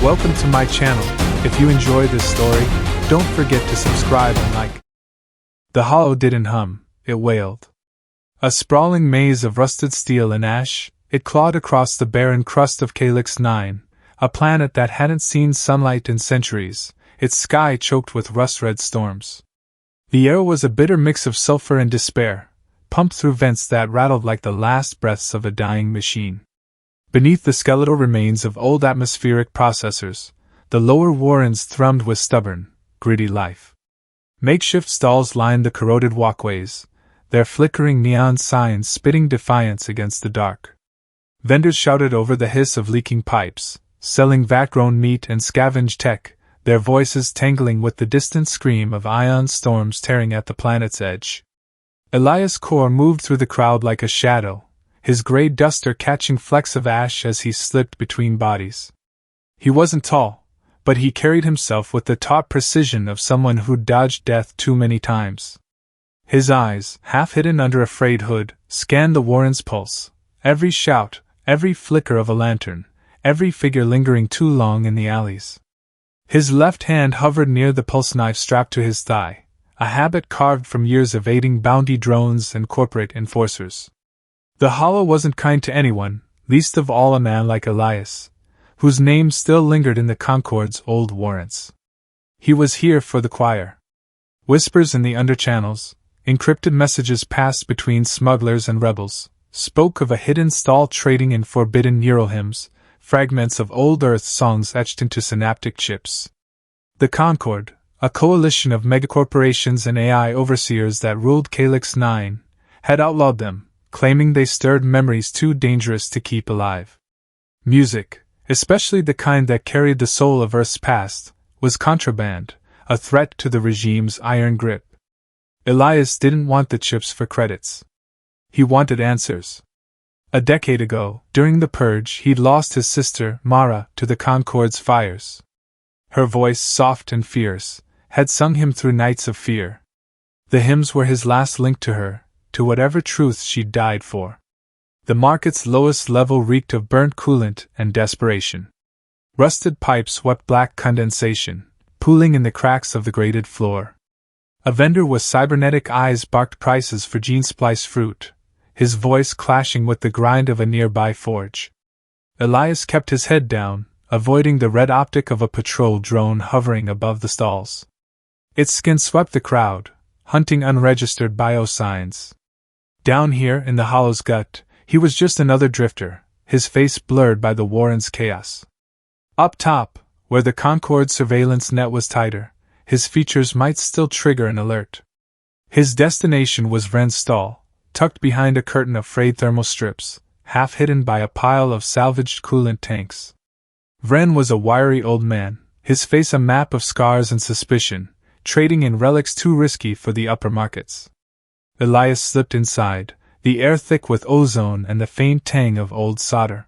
Welcome to my channel. If you enjoy this story, don't forget to subscribe and like. The hollow didn't hum, it wailed. A sprawling maze of rusted steel and ash, it clawed across the barren crust of Calyx 9, a planet that hadn't seen sunlight in centuries, its sky choked with rust-red storms. The air was a bitter mix of sulfur and despair, pumped through vents that rattled like the last breaths of a dying machine. Beneath the skeletal remains of old atmospheric processors, the lower warrens thrummed with stubborn, gritty life. Makeshift stalls lined the corroded walkways, their flickering neon signs spitting defiance against the dark. Vendors shouted over the hiss of leaking pipes, selling vat-grown meat and scavenged tech, their voices tangling with the distant scream of ion storms tearing at the planet's edge. Elias Core moved through the crowd like a shadow, his gray duster catching flecks of ash as he slipped between bodies. He wasn't tall, but he carried himself with the taut precision of someone who'd dodged death too many times. His eyes, half hidden under a frayed hood, scanned the warren's pulse, every shout, every flicker of a lantern, every figure lingering too long in the alleys. His left hand hovered near the pulse knife strapped to his thigh, a habit carved from years of aiding bounty drones and corporate enforcers. The hollow wasn't kind to anyone, least of all a man like Elias, whose name still lingered in the Concord's old warrants. He was here for the choir. Whispers in the underchannels, encrypted messages passed between smugglers and rebels, spoke of a hidden stall trading in forbidden neural hymns, fragments of old Earth songs etched into synaptic chips. The Concord, a coalition of megacorporations and AI overseers that ruled Calyx 9, had outlawed them, claiming they stirred memories too dangerous to keep alive. Music, especially the kind that carried the soul of Earth's past, was contraband, a threat to the regime's iron grip. Elias didn't want the chips for credits. He wanted answers. A decade ago, during the purge, he'd lost his sister, Mara, to the Concord's fires. Her voice, soft and fierce, had sung him through nights of fear. The hymns were his last link to her, to whatever truth she'd died for. The market's lowest level reeked of burnt coolant and desperation. Rusted pipes swept black condensation, pooling in the cracks of the grated floor. A vendor with cybernetic eyes barked prices for gene-spliced fruit, his voice clashing with the grind of a nearby forge. Elias kept his head down, avoiding the red optic of a patrol drone hovering above the stalls. Its skin swept the crowd, hunting unregistered biosigns. Down here in the hollow's gut, he was just another drifter, his face blurred by the warren's chaos. Up top, where the Concord surveillance net was tighter, his features might still trigger an alert. His destination was Vren's stall, tucked behind a curtain of frayed thermal strips, half hidden by a pile of salvaged coolant tanks. Vren was a wiry old man, his face a map of scars and suspicion, trading in relics too risky for the upper markets. Elias slipped inside, the air thick with ozone and the faint tang of old solder.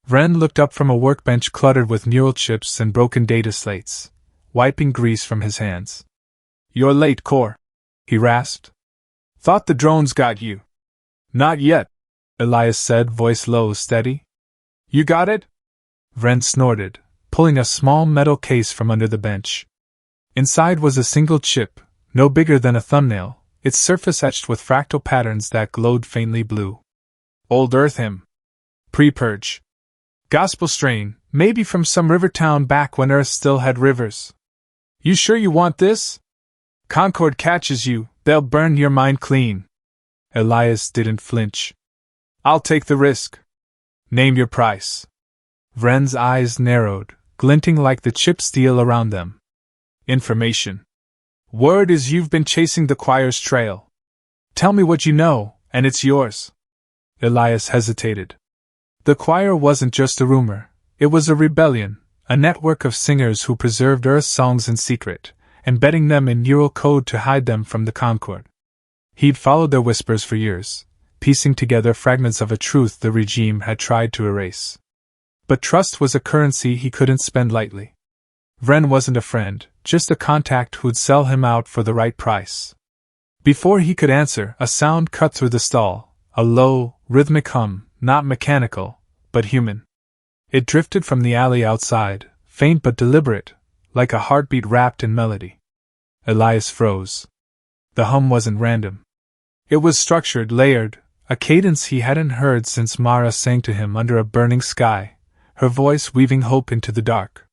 Vren looked up from a workbench cluttered with neural chips and broken data slates, wiping grease from his hands. "You're late, Core," he rasped. "Thought the drones got you." "Not yet," Elias said, voice low, steady. "You got it?" Vren snorted, pulling a small metal case from under the bench. Inside was a single chip, no bigger than a thumbnail, its surface etched with fractal patterns that glowed faintly blue. Old Earth hymn. Pre-purge. Gospel strain, maybe from some river town back when Earth still had rivers. "You sure you want this? Concord catches you, they'll burn your mind clean." Elias didn't flinch. "I'll take the risk." "Name your price." Vren's eyes narrowed, glinting like the chip steel around them. "Information. Word is you've been chasing the choir's trail. Tell me what you know, and it's yours." Elias hesitated. The choir wasn't just a rumor, it was a rebellion, a network of singers who preserved Earth songs in secret, embedding them in neural code to hide them from the Concord. He'd followed their whispers for years, piecing together fragments of a truth the regime had tried to erase. But trust was a currency he couldn't spend lightly. Vren wasn't a friend, just a contact who'd sell him out for the right price. Before he could answer, a sound cut through the stall, a low, rhythmic hum, not mechanical, but human. It drifted from the alley outside, faint but deliberate, like a heartbeat wrapped in melody. Elias froze. The hum wasn't random. It was structured, layered, a cadence he hadn't heard since Mara sang to him under a burning sky, her voice weaving hope into the dark.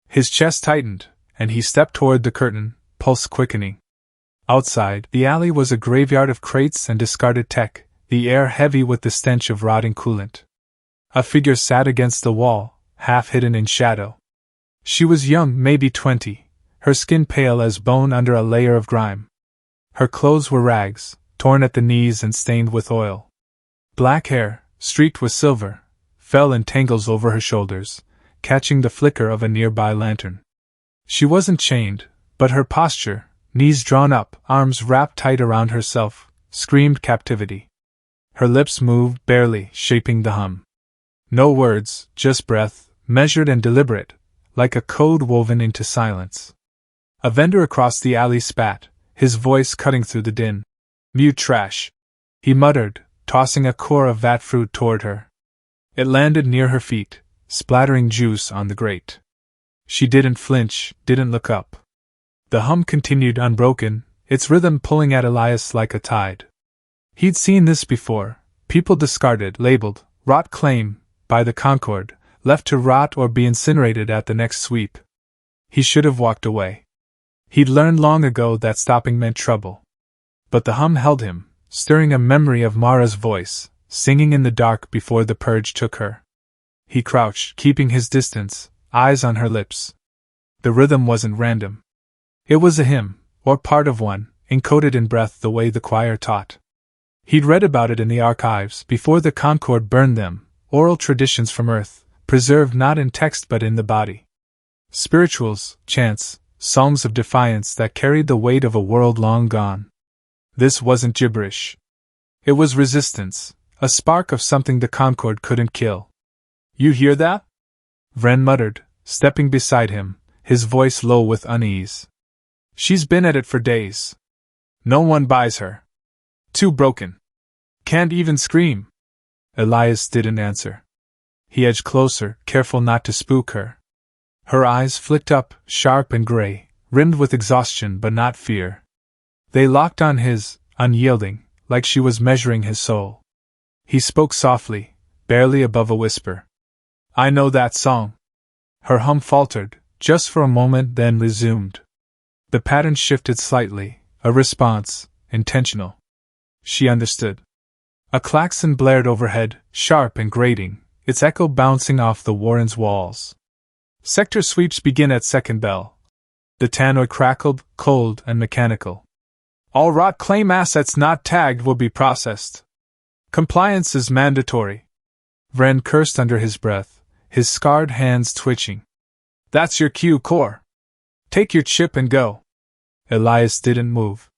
His chest tightened, and he stepped toward the curtain, pulse quickening. Outside, the alley was a graveyard of crates and discarded tech, the air heavy with the stench of rotting coolant. A figure sat against the wall, half hidden in shadow. She was young, maybe 20, her skin pale as bone under a layer of grime. Her clothes were rags, torn at the knees and stained with oil. Black hair, streaked with silver, fell in tangles over her shoulders, catching the flicker of a nearby lantern. She wasn't chained, but her posture, knees drawn up, arms wrapped tight around herself, screamed captivity. Her lips moved barely, shaping the hum. No words, just breath, measured and deliberate, like a code woven into silence. A vendor across the alley spat, his voice cutting through the din. "Mute trash," he muttered, tossing a core of vat fruit toward her. It landed near her feet, splattering juice on the grate. She didn't flinch, didn't look up. The hum continued unbroken, its rhythm pulling at Elias like a tide. He'd seen this before, people discarded, labeled, rot claim, by the Concord, left to rot or be incinerated at the next sweep. He should have walked away. He'd learned long ago that stopping meant trouble. But the hum held him, stirring a memory of Mara's voice, singing in the dark before the purge took her. He crouched, keeping his distance, eyes on her lips. The rhythm wasn't random. It was a hymn, or part of one, encoded in breath the way the choir taught. He'd read about it in the archives before the Concord burned them, oral traditions from Earth, preserved not in text but in the body. Spirituals, chants, psalms of defiance that carried the weight of a world long gone. This wasn't gibberish. It was resistance, a spark of something the Concord couldn't kill. "You hear that?" Vren muttered, stepping beside him, his voice low with unease. "She's been at it for days. No one buys her. Too broken. Can't even scream." Elias didn't answer. He edged closer, careful not to spook her. Her eyes flicked up, sharp and gray, rimmed with exhaustion but not fear. They locked on his, unyielding, like she was measuring his soul. He spoke softly, barely above a whisper. "I know that song." Her hum faltered, just for a moment, then resumed. The pattern shifted slightly, a response, intentional. She understood. A klaxon blared overhead, sharp and grating, its echo bouncing off the warren's walls. "Sector sweeps begin at second bell." The tannoy crackled, cold and mechanical. "All rot claim assets not tagged will be processed. Compliance is mandatory." Vren cursed under his breath, his scarred hands twitching. "That's your cue, Core. Take your chip and go." Elias didn't move.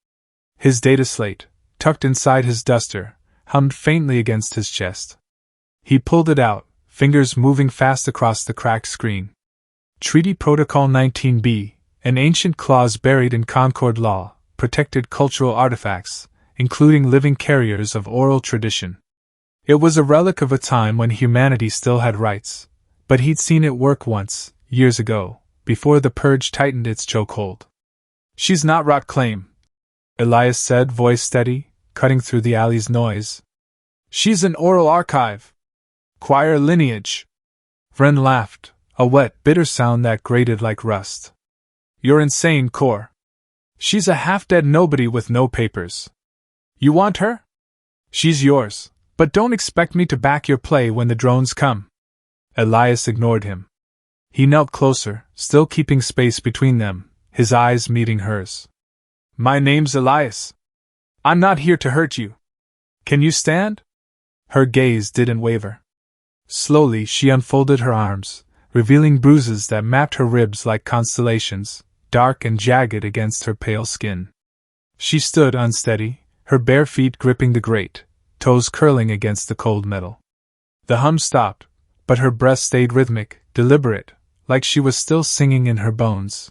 His data slate, tucked inside his duster, hummed faintly against his chest. He pulled it out, fingers moving fast across the cracked screen. Treaty Protocol 19B, an ancient clause buried in Concord law, protected cultural artifacts, including living carriers of oral tradition. It was a relic of a time when humanity still had rights, but he'd seen it work once, years ago, before the purge tightened its chokehold. "She's not rot claim," Elias said, voice steady, cutting through the alley's noise. "She's an oral archive. Choir lineage." Vren laughed, a wet, bitter sound that grated like rust. "You're insane, Core. She's a half-dead nobody with no papers. You want her? She's yours, but don't expect me to back your play when the drones come." Elias ignored him. He knelt closer, still keeping space between them, his eyes meeting hers. "My name's Elias. I'm not here to hurt you. Can you stand?" Her gaze didn't waver. Slowly she unfolded her arms, revealing bruises that mapped her ribs like constellations, dark and jagged against her pale skin. She stood unsteady, her bare feet gripping the grate, toes curling against the cold metal. The hum stopped, but her breath stayed rhythmic, deliberate, like she was still singing in her bones.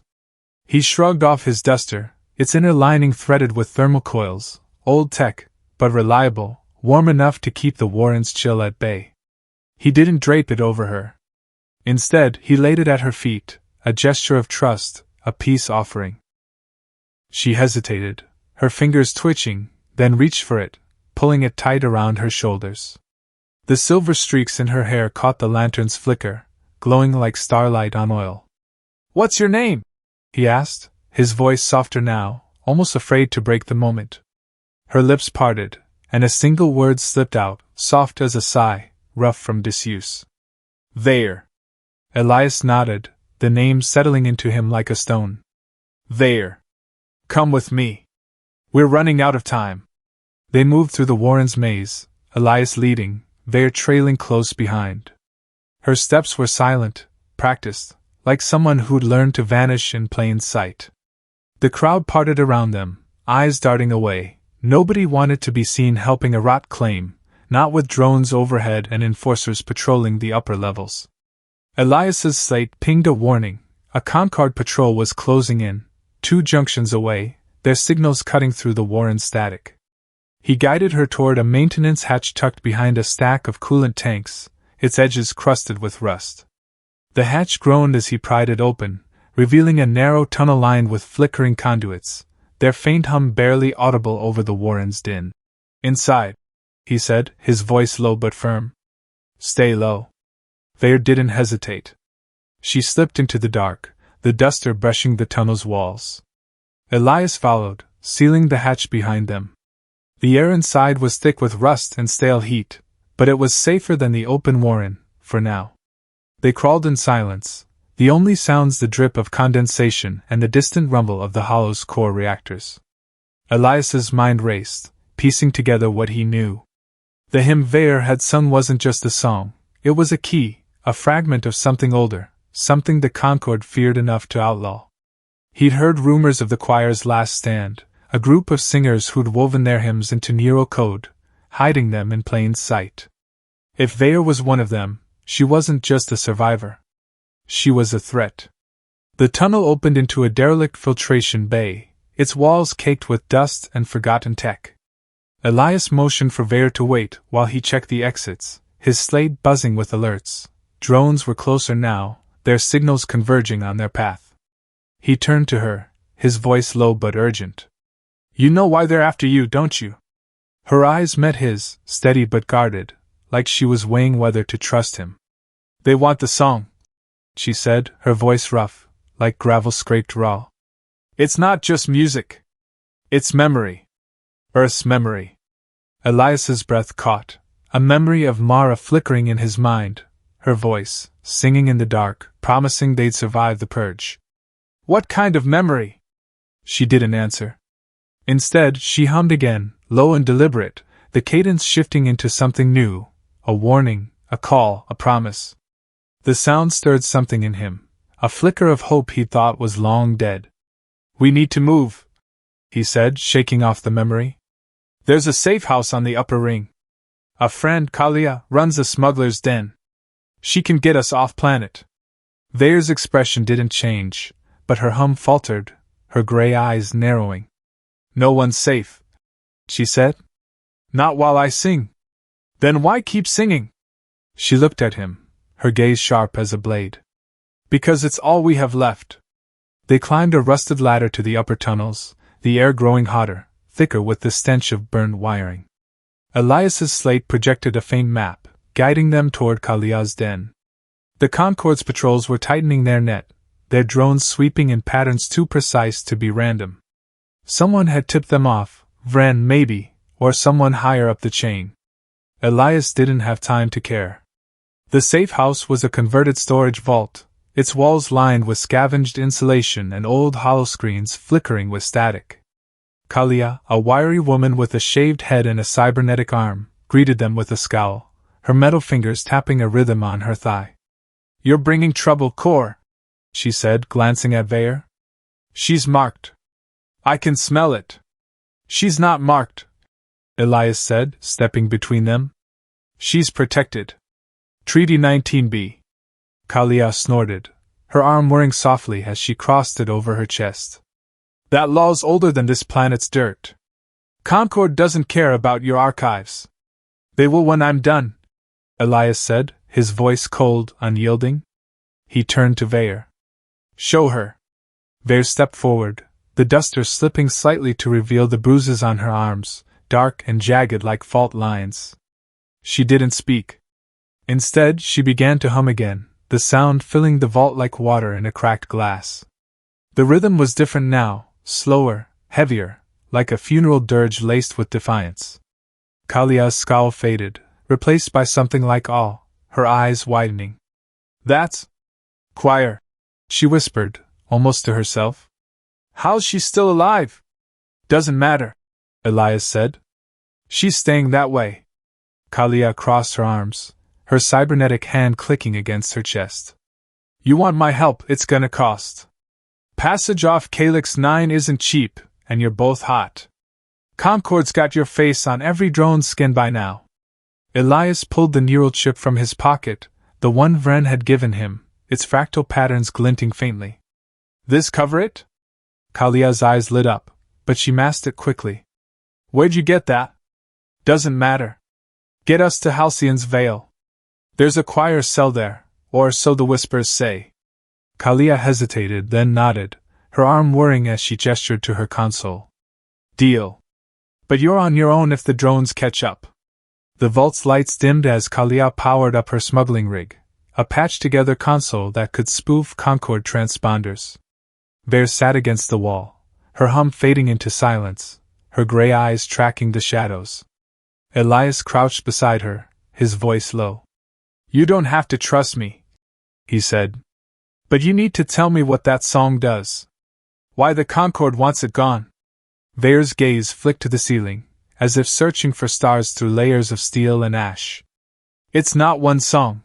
He shrugged off his duster, its inner lining threaded with thermal coils, old tech, but reliable, warm enough to keep the warren's chill at bay. He didn't drape it over her. Instead, he laid it at her feet, a gesture of trust, a peace offering. She hesitated, her fingers twitching, then reached for it, pulling it tight around her shoulders. The silver streaks in her hair caught the lantern's flicker, glowing like starlight on oil. "What's your name?" he asked, his voice softer now, almost afraid to break the moment. Her lips parted, and a single word slipped out, soft as a sigh, rough from disuse. "There." Elias nodded, the name settling into him like a stone. "There. Come with me. We're running out of time." They moved through the Warren's maze, Elias leading, Vare trailing close behind. Her steps were silent, practiced, like someone who'd learned to vanish in plain sight. The crowd parted around them, eyes darting away. Nobody wanted to be seen helping a rot claim, not with drones overhead and enforcers patrolling the upper levels. Elias's slate pinged a warning. A Concord patrol was closing in, 2 junctions away, their signals cutting through the Warren static. He guided her toward a maintenance hatch tucked behind a stack of coolant tanks, its edges crusted with rust. The hatch groaned as he pried it open, revealing a narrow tunnel lined with flickering conduits, their faint hum barely audible over the Warren's din. "Inside," he said, his voice low but firm. "Stay low." Vare didn't hesitate. She slipped into the dark, the duster brushing the tunnel's walls. Elias followed, sealing the hatch behind them. The air inside was thick with rust and stale heat, but it was safer than the open Warren, for now. They crawled in silence, the only sounds the drip of condensation and the distant rumble of the hollow's core reactors. Elias's mind raced, piecing together what he knew. The hymn Vare had sung wasn't just a song, it was a key, a fragment of something older, something the Concord feared enough to outlaw. He'd heard rumors of the choir's last stand, a group of singers who'd woven their hymns into Nero code, hiding them in plain sight. If Vare was one of them, she wasn't just a survivor. She was a threat. The tunnel opened into a derelict filtration bay, its walls caked with dust and forgotten tech. Elias motioned for Vare to wait while he checked the exits, his slate buzzing with alerts. Drones were closer now, their signals converging on their path. He turned to her, his voice low but urgent. "You know why they're after you, don't you?" Her eyes met his, steady but guarded, like she was weighing whether to trust him. "They want the song," she said, her voice rough, like gravel scraped raw. "It's not just music. It's memory. Earth's memory." Elias's breath caught, a memory of Mara flickering in his mind, her voice, singing in the dark, promising they'd survive the purge. "What kind of memory?" She didn't answer. Instead, she hummed again, low and deliberate, the cadence shifting into something new, a warning, a call, a promise. The sound stirred something in him, a flicker of hope he thought was long dead. "We need to move," he said, shaking off the memory. "There's a safe house on the upper ring. A friend, Kalia, runs a smuggler's den. She can get us off planet." Vare's expression didn't change, but her hum faltered, her gray eyes narrowing. "No one's safe," she said. "Not while I sing." "Then why keep singing?" She looked at him, her gaze sharp as a blade. "Because it's all we have left." They climbed a rusted ladder to the upper tunnels, the air growing hotter, thicker with the stench of burned wiring. Elias's slate projected a faint map, guiding them toward Kalia's den. The Concord's patrols were tightening their net, their drones sweeping in patterns too precise to be random. Someone had tipped them off, Vren maybe, or someone higher up the chain. Elias didn't have time to care. The safe house was a converted storage vault, its walls lined with scavenged insulation and old holoscreens flickering with static. Kalia, a wiry woman with a shaved head and a cybernetic arm, greeted them with a scowl, her metal fingers tapping a rhythm on her thigh. "You're bringing trouble, Core," she said, glancing at Vare. "She's marked. I can smell it." "She's not marked," Elias said, stepping between them. "She's protected. Treaty 19B. Kalia snorted, her arm whirring softly as she crossed it over her chest. "That law's older than this planet's dirt. Concord doesn't care about your archives." "They will when I'm done," Elias said, his voice cold, unyielding. He turned to Vare. Show her. Vare stepped forward, the duster slipping slightly to reveal the bruises on her arms, dark and jagged like fault lines. She didn't speak. Instead, she began to hum again, the sound filling the vault like water in a cracked glass. The rhythm was different now, slower, heavier, like a funeral dirge laced with defiance. Kalia's scowl faded, replaced by something like awe, her eyes widening. That's choir, she whispered, almost to herself. How's she still alive? Doesn't matter, Elias said. She's staying that way. Kalia crossed her arms, her cybernetic hand clicking against her chest. You want my help, it's gonna cost. Passage off Calyx 9 isn't cheap, and you're both hot. Concord's got your face on every drone's skin by now. Elias pulled the neural chip from his pocket, the one Vren had given him, its fractal patterns glinting faintly. This cover it? Kalia's eyes lit up, but she masked it quickly. Where'd you get that? Doesn't matter. Get us to Halcyon's Vale. There's a choir cell there, or so the whispers say. Kalia hesitated, then nodded, her arm whirring as she gestured to her console. Deal. But you're on your own if the drones catch up. The vault's lights dimmed as Kalia powered up her smuggling rig, a patched-together console that could spoof Concord transponders. Vare sat against the wall, her hum fading into silence, her gray eyes tracking the shadows. Elias crouched beside her, his voice low. You don't have to trust me, he said. But you need to tell me what that song does. Why the Concord wants it gone. Vare's gaze flicked to the ceiling, as if searching for stars through layers of steel and ash. It's not one song,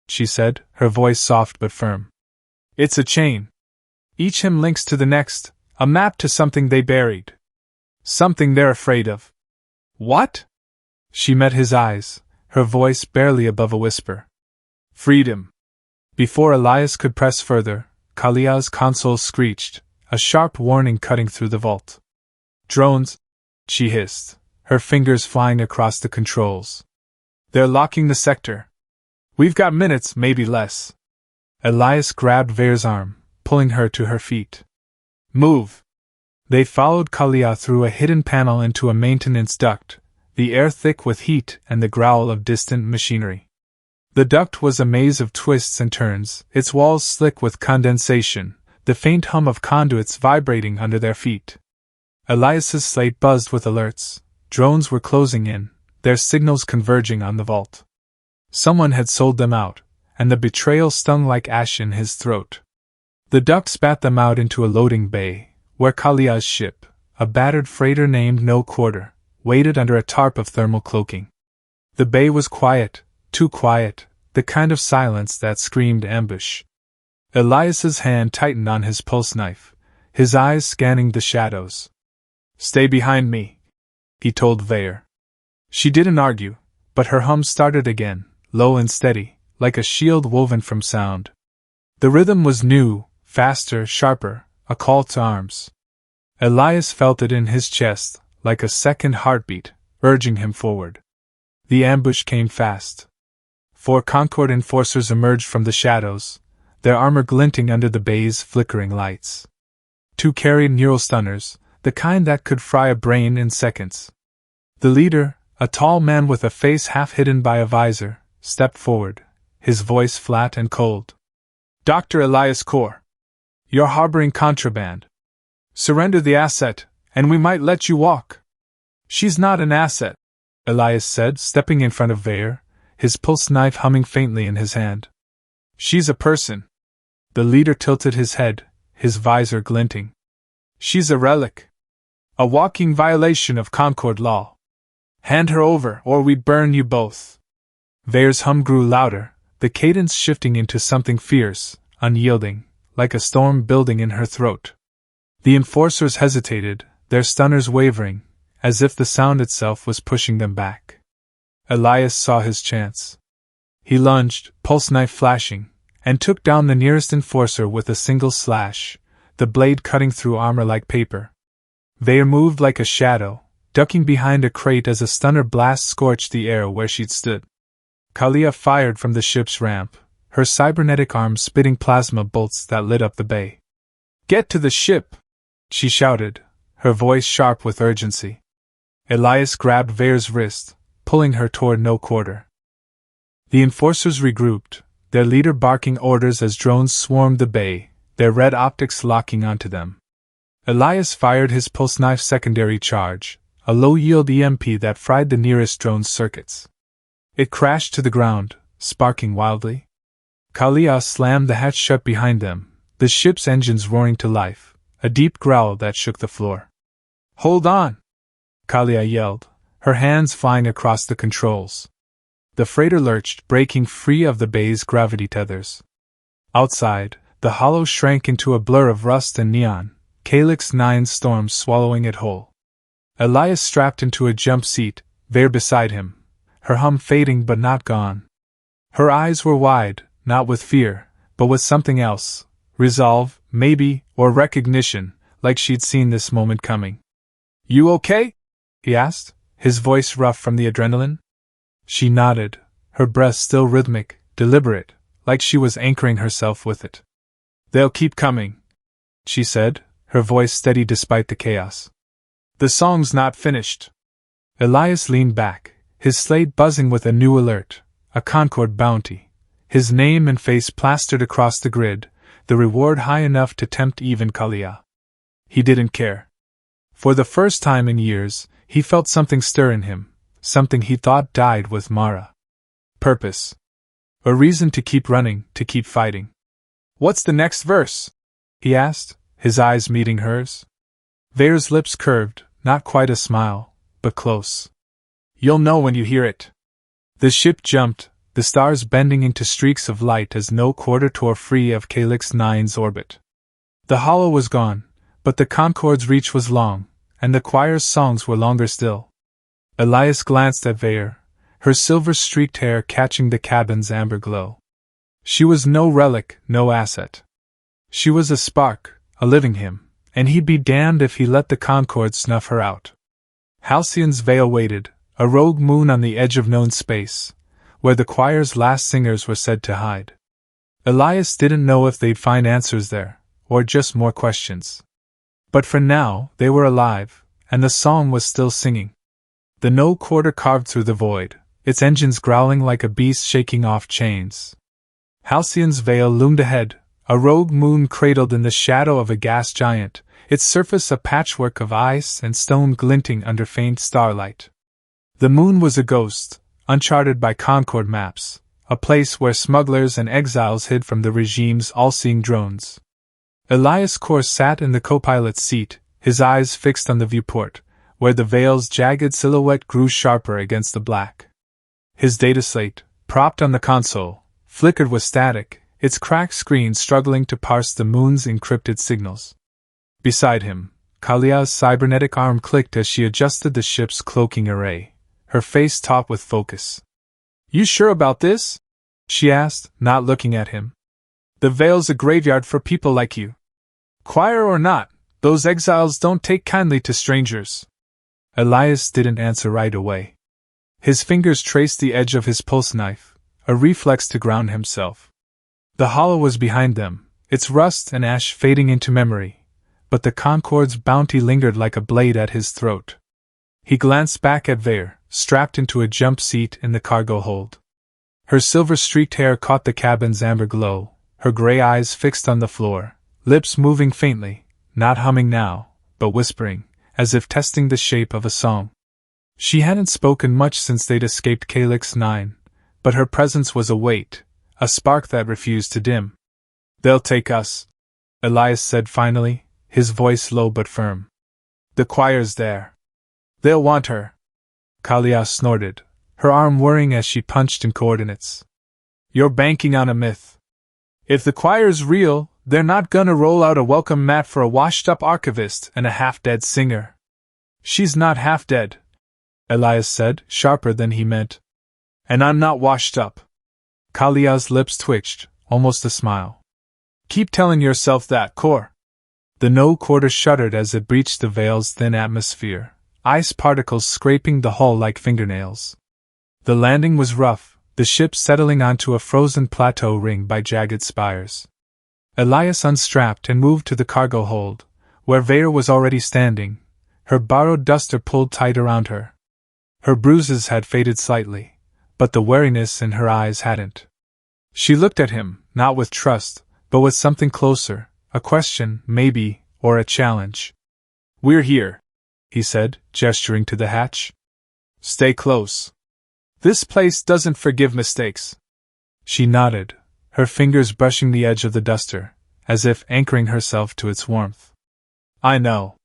she said, her voice soft but firm. It's a chain. Each hymn links to the next, a map to something they buried. Something they're afraid of. What? She met his eyes, her voice barely above a whisper. Freedom. Before Elias could press further, Kalia's console screeched, a sharp warning cutting through the vault. Drones, she hissed, her fingers flying across the controls. They're locking the sector. We've got minutes, maybe less. Elias grabbed Vare's arm, pulling her to her feet. Move. They followed Kalia through a hidden panel into a maintenance duct, the air thick with heat and the growl of distant machinery. The duct was a maze of twists and turns, its walls slick with condensation, the faint hum of conduits vibrating under their feet. Elias's slate buzzed with alerts. Drones were closing in, their signals converging on the vault. Someone had sold them out, and the betrayal stung like ash in his throat. The duct spat them out into a loading bay, where Kalia's ship, a battered freighter named No Quarter, waited under a tarp of thermal cloaking. The bay was quiet, too quiet, the kind of silence that screamed ambush. Elias's hand tightened on his pulse knife, his eyes scanning the shadows. Stay behind me, he told Vare. She didn't argue, but her hum started again, low and steady, like a shield woven from sound. The rhythm was new, faster, sharper, a call to arms. Elias felt it in his chest, like a second heartbeat, urging him forward. The ambush came fast. 4 Concord enforcers emerged from the shadows, their armor glinting under the bay's flickering lights. 2 carried neural stunners, the kind that could fry a brain in seconds. The leader, a tall man with a face half hidden by a visor, stepped forward, his voice flat and cold. Dr. Elias Core. You're harboring contraband. Surrender the asset, and we might let you walk. She's not an asset, Elias said, stepping in front of Vare, his pulse knife humming faintly in his hand. She's a person. The leader tilted his head, his visor glinting. She's a relic. A walking violation of Concord law. Hand her over, or we burn you both. Vare's hum grew louder, the cadence shifting into something fierce, unyielding, like a storm building in her throat. The enforcers hesitated, their stunners wavering, as if the sound itself was pushing them back. Elias saw his chance. He lunged, pulse knife flashing, and took down the nearest enforcer with a single slash, the blade cutting through armor like paper. Vare moved like a shadow, ducking behind a crate as a stunner blast scorched the air where she'd stood. Kalia fired from the ship's ramp, her cybernetic arm spitting plasma bolts that lit up the bay. "Get to the ship!" she shouted, her voice sharp with urgency. Elias grabbed Vare's wrist, pulling her toward no quarter. The enforcers regrouped, their leader barking orders as drones swarmed the bay, their red optics locking onto them. Elias fired his pulse knife secondary charge, a low-yield EMP that fried the nearest drone's circuits. It crashed to the ground, sparking wildly. Kalia slammed the hatch shut behind them, the ship's engines roaring to life, a deep growl that shook the floor. "Hold on!" Kalia yelled, her hands flying across the controls. The freighter lurched, breaking free of the bay's gravity tethers. Outside, the hollow shrank into a blur of rust and neon, Calyx 9 storms swallowing it whole. Elias strapped into a jump seat, Vare beside him, her hum fading but not gone. Her eyes were wide, not with fear, but with something else, resolve, maybe, or recognition, like she'd seen this moment coming. "You okay?" he asked, his voice rough from the adrenaline. She nodded, her breath still rhythmic, deliberate, like she was anchoring herself with it. "They'll keep coming," she said, her voice steady despite the chaos. "The song's not finished." Elias leaned back, his slate buzzing with a new alert, a Concord bounty, his name and face plastered across the grid, the reward high enough to tempt even Kalia. He didn't care. For the first time in years, he felt something stir in him, something he thought died with Mara. Purpose. A reason to keep running, to keep fighting. "What's the next verse?" he asked, his eyes meeting hers. Vare's lips curved, not quite a smile, but close. "You'll know when you hear it." The ship jumped, the stars bending into streaks of light as no quarter tore free of Calyx 9's orbit. The hollow was gone, but the Concord's reach was long, and the choir's songs were longer still. Elias glanced at Vare, her silver-streaked hair catching the cabin's amber glow. She was no relic, no asset. She was a spark, a living him, and he'd be damned if he let the Concord snuff her out. Halcyon's Veil waited, a rogue moon on the edge of known space, where the choir's last singers were said to hide. Elias didn't know if they'd find answers there, or just more questions. But for now, they were alive, and the song was still singing. The no quarter carved through the void, its engines growling like a beast shaking off chains. Halcyon's Veil loomed ahead, a rogue moon cradled in the shadow of a gas giant, its surface a patchwork of ice and stone glinting under faint starlight. The moon was a ghost, uncharted by Concord maps, a place where smugglers and exiles hid from the regime's all-seeing drones. Elias Kors sat in the co-pilot's seat, his eyes fixed on the viewport, where the Veil's jagged silhouette grew sharper against the black. His data slate, propped on the console, flickered with static, its cracked screen struggling to parse the moon's encrypted signals. Beside him, Kalia's cybernetic arm clicked as she adjusted the ship's cloaking array, her face taut with focus. "You sure about this?" she asked, not looking at him. "The Veil's a graveyard for people like you. Choir or not, those exiles don't take kindly to strangers." Elias didn't answer right away. His fingers traced the edge of his pulse knife, a reflex to ground himself. The hollow was behind them, its rust and ash fading into memory, but the Concord's bounty lingered like a blade at his throat. He glanced back at Vare, strapped into a jump seat in the cargo hold. Her silver-streaked hair caught the cabin's amber glow, her gray eyes fixed on the floor, lips moving faintly, not humming now, but whispering, as if testing the shape of a song. She hadn't spoken much since they'd escaped Calyx 9, but her presence was a weight, a spark that refused to dim. "They'll take us," Elias said finally, his voice low but firm. "The choir's there. They'll want her." Kalia snorted, her arm whirring as she punched in coordinates. "You're banking on a myth. If the choir's real, they're not gonna roll out a welcome mat for a washed-up archivist and a half-dead singer." "She's not half-dead," Elias said, sharper than he meant. "And I'm not washed up." Kalia's lips twitched, almost a smile. "Keep telling yourself that, Core." The no quarter shuddered as it breached the Veil's thin atmosphere, ice particles scraping the hull like fingernails. The landing was rough, the ship settling onto a frozen plateau ringed by jagged spires. Elias unstrapped and moved to the cargo hold, where Vare was already standing, her borrowed duster pulled tight around her. Her bruises had faded slightly, but the wariness in her eyes hadn't. She looked at him, not with trust, but with something closer, a question, maybe, or a challenge. "We're here," he said, gesturing to the hatch. "Stay close. This place doesn't forgive mistakes." She nodded, her fingers brushing the edge of the duster, as if anchoring herself to its warmth. "I know."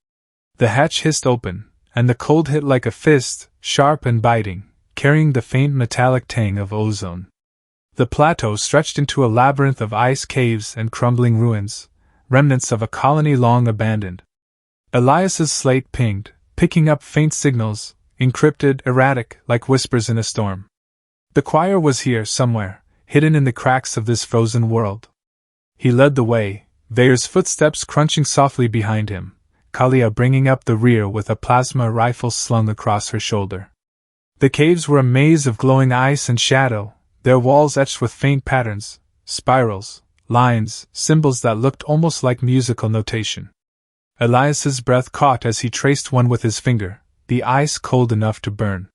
The hatch hissed open, and the cold hit like a fist, sharp and biting, carrying the faint metallic tang of ozone. The plateau stretched into a labyrinth of ice caves and crumbling ruins, remnants of a colony long abandoned. Elias's slate pinged, picking up faint signals, encrypted, erratic, like whispers in a storm. The choir was here somewhere, hidden in the cracks of this frozen world. He led the way, Vare's footsteps crunching softly behind him, Kalia bringing up the rear with a plasma rifle slung across her shoulder. The caves were a maze of glowing ice and shadow, their walls etched with faint patterns, spirals, lines, symbols that looked almost like musical notation. Elias's breath caught as he traced one with his finger, the ice cold enough to burn.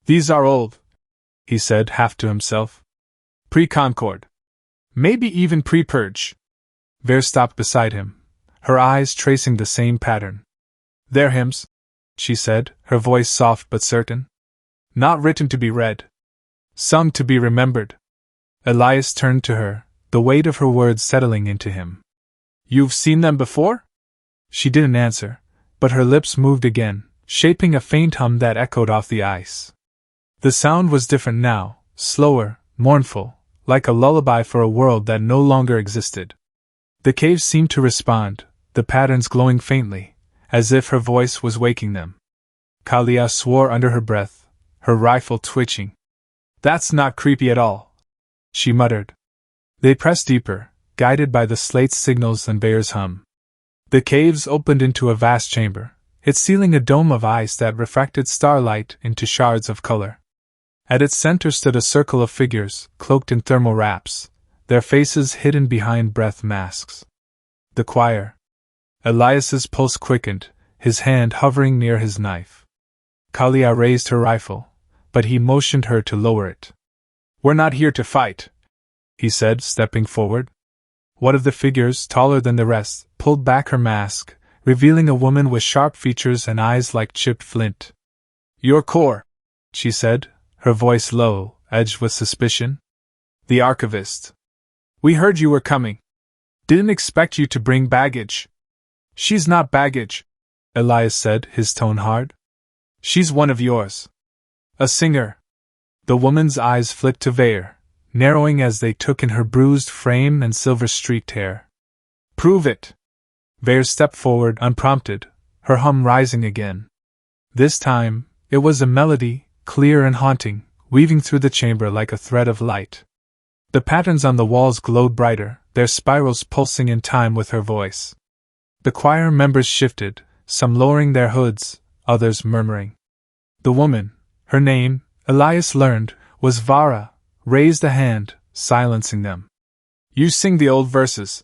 "These are old," he said half to himself. "Pre-Concord. Maybe even pre-Purge." Vare stopped beside him, her eyes tracing the same pattern. "They're hymns," she said, her voice soft but certain. "Not written to be read. Sung to be remembered." Elias turned to her, the weight of her words settling into him. "You've seen them before?" She didn't answer, but her lips moved again, shaping a faint hum that echoed off the ice. The sound was different now, slower, mournful, like a lullaby for a world that no longer existed. The caves seemed to respond, the patterns glowing faintly, as if her voice was waking them. Kalia swore under her breath, her rifle twitching. "That's not creepy at all," she muttered. They pressed deeper, guided by the slate's signals and Vare's hum. The caves opened into a vast chamber, its ceiling a dome of ice that refracted starlight into shards of color. At its center stood a circle of figures, cloaked in thermal wraps, their faces hidden behind breath masks. The choir. Elias's pulse quickened, his hand hovering near his knife. Kalia raised her rifle, but he motioned her to lower it. "We're not here to fight," he said, stepping forward. One of the figures, taller than the rest, pulled back her mask, revealing a woman with sharp features and eyes like chipped flint. "Your core," she said, her voice low, edged with suspicion. "The archivist. We heard you were coming. Didn't expect you to bring baggage." "She's not baggage," Elias said, his tone hard. "She's one of yours. A singer." The woman's eyes flicked to Vare, narrowing as they took in her bruised frame and silver-streaked hair. "Prove it." Vare stepped forward unprompted, her hum rising again. This time, it was a melody, clear and haunting, weaving through the chamber like a thread of light. The patterns on the walls glowed brighter, their spirals pulsing in time with her voice. The choir members shifted, some lowering their hoods, others murmuring. The woman, her name, Elias learned, was Vara, raised a hand, silencing them. "You sing the old verses,"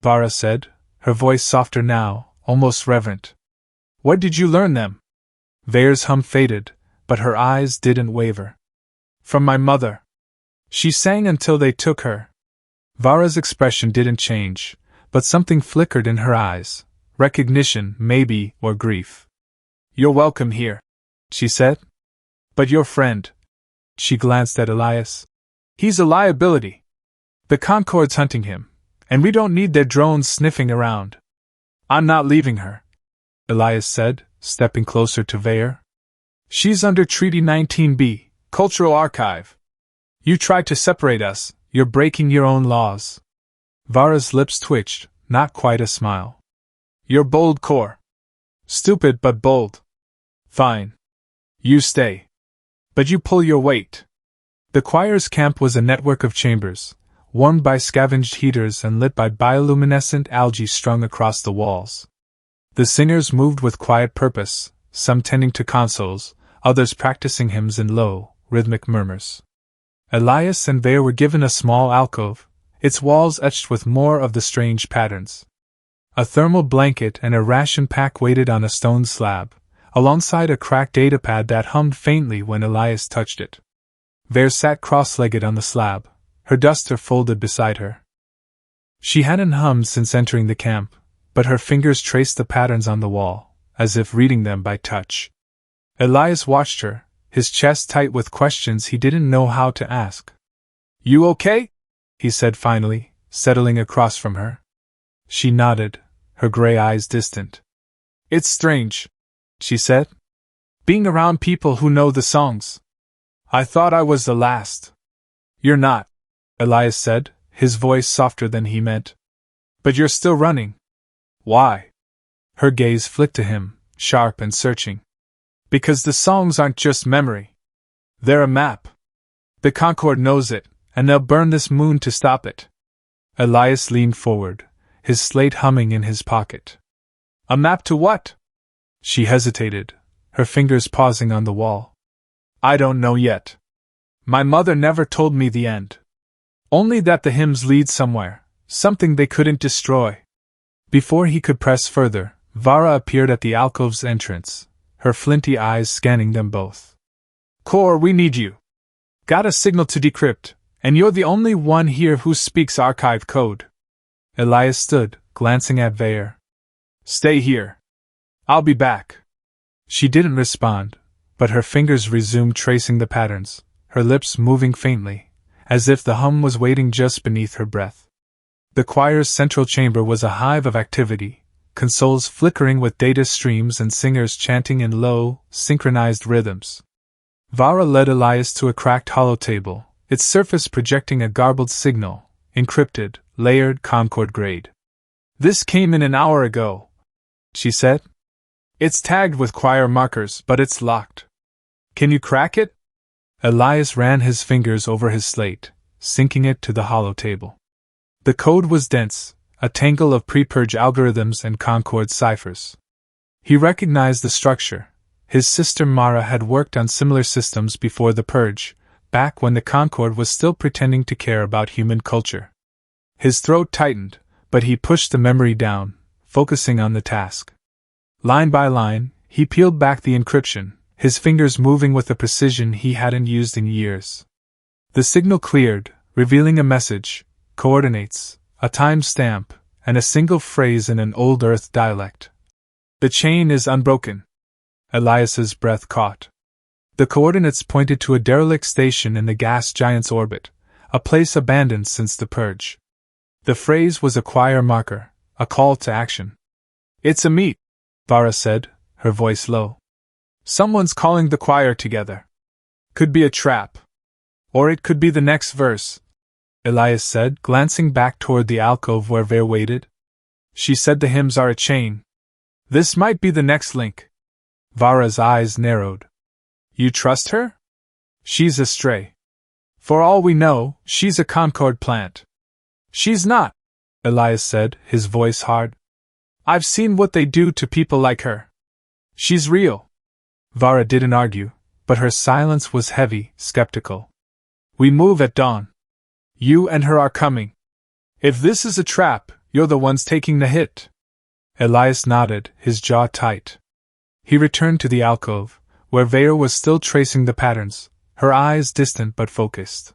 Vara said, her voice softer now, almost reverent. "Where did you learn them?" Vare's hum faded, but her eyes didn't waver. "From my mother. She sang until they took her." Vara's expression didn't change, but something flickered in her eyes, recognition, maybe, or grief. "You're welcome here," she said. "But your friend," she glanced at Elias. "He's a liability. The Concord's hunting him, and we don't need their drones sniffing around." "I'm not leaving her," Elias said, stepping closer to Vare. "She's under Treaty 19B, Cultural Archive. You try to separate us, you're breaking your own laws." Vara's lips twitched, not quite a smile. "You're bold, core. Stupid but bold. Fine. You stay. But you pull your weight." The choir's camp was a network of chambers, warmed by scavenged heaters and lit by bioluminescent algae strung across the walls. The singers moved with quiet purpose, some tending to consoles, others practicing hymns in low, rhythmic murmurs. Elias and Vare were given a small alcove, its walls etched with more of the strange patterns. A thermal blanket and a ration pack waited on a stone slab, alongside a cracked datapad that hummed faintly when Elias touched it. Vare sat cross-legged on the slab, her duster folded beside her. She hadn't hummed since entering the camp, but her fingers traced the patterns on the wall, as if reading them by touch. Elias watched her, his chest tight with questions he didn't know how to ask. "You okay?" he said finally, settling across from her. She nodded, her gray eyes distant. "It's strange," she said. "Being around people who know the songs. I thought I was the last." "You're not," Elias said, his voice softer than he meant. "But you're still running." "Why?" Her gaze flicked to him, sharp and searching. "Because the songs aren't just memory. They're a map. The Concord knows it, and they'll burn this moon to stop it." Elias leaned forward, his slate humming in his pocket. "A map to what?" She hesitated, her fingers pausing on the wall. "I don't know yet. My mother never told me the end. Only that the hymns lead somewhere, something they couldn't destroy." Before he could press further, Vara appeared at the alcove's entrance, her flinty eyes scanning them both. "Cor, we need you. Got a signal to decrypt, and you're the only one here who speaks archive code." Elias stood, glancing at Vare. "Stay here. I'll be back." She didn't respond, but her fingers resumed tracing the patterns, her lips moving faintly, as if the hum was waiting just beneath her breath. The choir's central chamber was a hive of activity, consoles flickering with data streams and singers chanting in low, synchronized rhythms. Vara led Elias to a cracked hollow table, its surface projecting a garbled signal, encrypted, layered Concord grade. "This came in an hour ago," she said. "It's tagged with choir markers, but it's locked. Can you crack it?" Elias ran his fingers over his slate, sinking it to the hollow table. The code was dense, a tangle of pre-purge algorithms and Concord ciphers. He recognized the structure. His sister Mara had worked on similar systems before the purge, back when the Concord was still pretending to care about human culture. His throat tightened, but he pushed the memory down, focusing on the task. Line by line, he peeled back the encryption, his fingers moving with a precision he hadn't used in years. The signal cleared, revealing a message, coordinates, a time stamp, and a single phrase in an Old Earth dialect. "The chain is unbroken." Elias's breath caught. The coordinates pointed to a derelict station in the gas giant's orbit, a place abandoned since the purge. The phrase was a choir marker, a call to action. "It's a meet," Vara said, her voice low. "Someone's calling the choir together. Could be a trap. Or it could be the next verse," Elias said, glancing back toward the alcove where Vare waited. "She said the hymns are a chain. This might be the next link." Vara's eyes narrowed. "You trust her?" "She's a stray. For all we know, she's a Concord plant." "She's not," Elias said, his voice hard. "I've seen what they do to people like her. She's real." Vara didn't argue, but her silence was heavy, skeptical. "We move at dawn. You and her are coming. If this is a trap, you're the ones taking the hit." Elias nodded, his jaw tight. He returned to the alcove, where Vare was still tracing the patterns, her eyes distant but focused.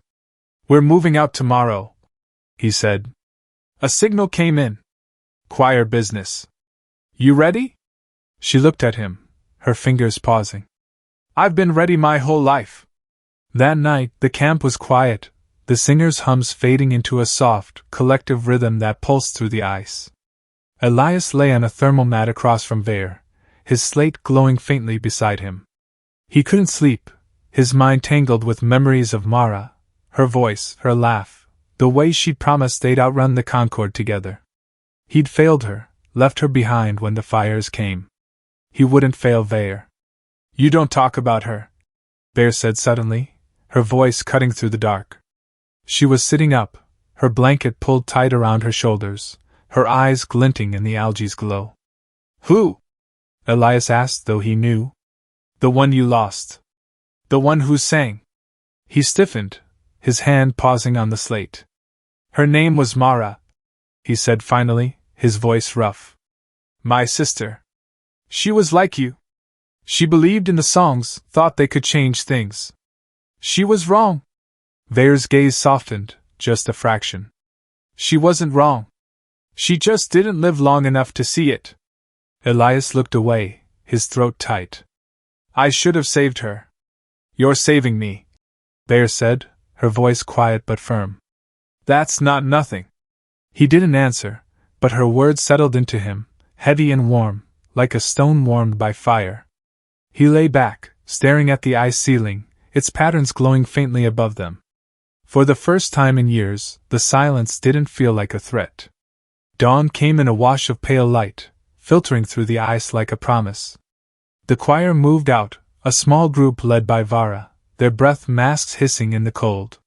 "We're moving out tomorrow," he said. "A signal came in. Choir business. You ready?" She looked at him, her fingers pausing. "I've been ready my whole life." That night, the camp was quiet, the singers' hums fading into a soft, collective rhythm that pulsed through the ice. Elias lay on a thermal mat across from Vare, his slate glowing faintly beside him. He couldn't sleep, his mind tangled with memories of Mara, her voice, her laugh, the way she'd promised they'd outrun the Concord together. He'd failed her, left her behind when the fires came. He wouldn't fail Vare. "You don't talk about her," Vare said suddenly, her voice cutting through the dark. She was sitting up, her blanket pulled tight around her shoulders, her eyes glinting in the algae's glow. "Who?" Elias asked, though he knew. "The one you lost. The one who sang." He stiffened, his hand pausing on the slate. Her name was Mara, he said finally, his voice rough. My sister. She was like you. She believed in the songs, thought they could change things. She was wrong. Vare's gaze softened, just a fraction. She wasn't wrong. She just didn't live long enough to see it. Elias looked away, his throat tight. I should have saved her. You're saving me, Vare said, her voice quiet but firm. That's not nothing. He didn't answer, but her words settled into him, heavy and warm, like a stone warmed by fire. He lay back, staring at the ice ceiling, its patterns glowing faintly above them. For the first time in years, the silence didn't feel like a threat. Dawn came in a wash of pale light, filtering through the ice like a promise. The choir moved out, a small group led by Vara, their breath masks hissing in the cold.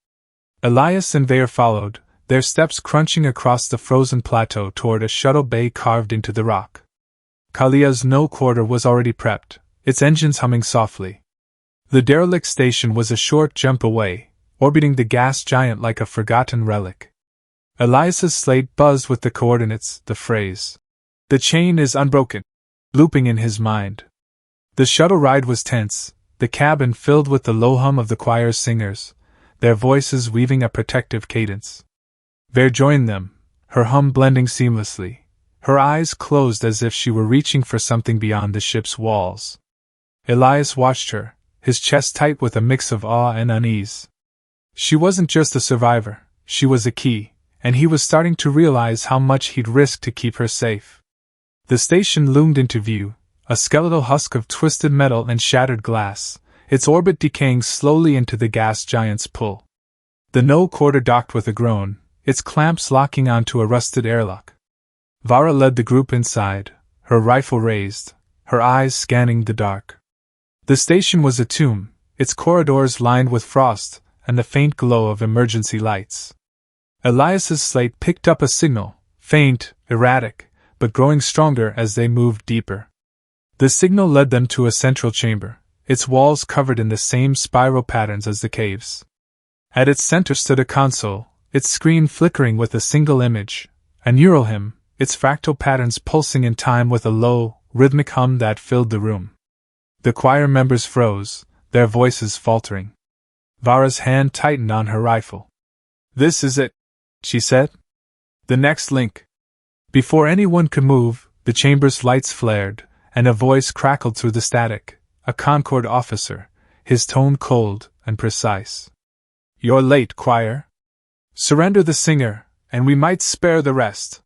Elias and Vare followed, their steps crunching across the frozen plateau toward a shuttle bay carved into the rock. Kalia's no quarter was already prepped, its engines humming softly. The derelict station was a short jump away, orbiting the gas giant like a forgotten relic. Elias's slate buzzed with the coordinates, the phrase. The chain is unbroken, looping in his mind. The shuttle ride was tense, the cabin filled with the low hum of the choir's singers, their voices weaving a protective cadence. Vare joined them, her hum blending seamlessly, her eyes closed as if she were reaching for something beyond the ship's walls. Elias watched her, his chest tight with a mix of awe and unease. She wasn't just a survivor, she was a key, and he was starting to realize how much he'd risked to keep her safe. The station loomed into view, a skeletal husk of twisted metal and shattered glass, its orbit decaying slowly into the gas giant's pull. The no quarter docked with a groan, its clamps locking onto a rusted airlock. Vara led the group inside, her rifle raised, her eyes scanning the dark. The station was a tomb, its corridors lined with frost and the faint glow of emergency lights. Elias's slate picked up a signal, faint, erratic, but growing stronger as they moved deeper. The signal led them to a central chamber, its walls covered in the same spiral patterns as the caves. At its center stood a console, its screen flickering with a single image, a neural hymn, its fractal patterns pulsing in time with a low, rhythmic hum that filled the room. The choir members froze, their voices faltering. Vara's hand tightened on her rifle. This is it, she said. The next link. Before anyone could move, the chamber's lights flared, and a voice crackled through the static, a Concord officer, his tone cold and precise. You're late, choir. Surrender the singer, and we might spare the rest.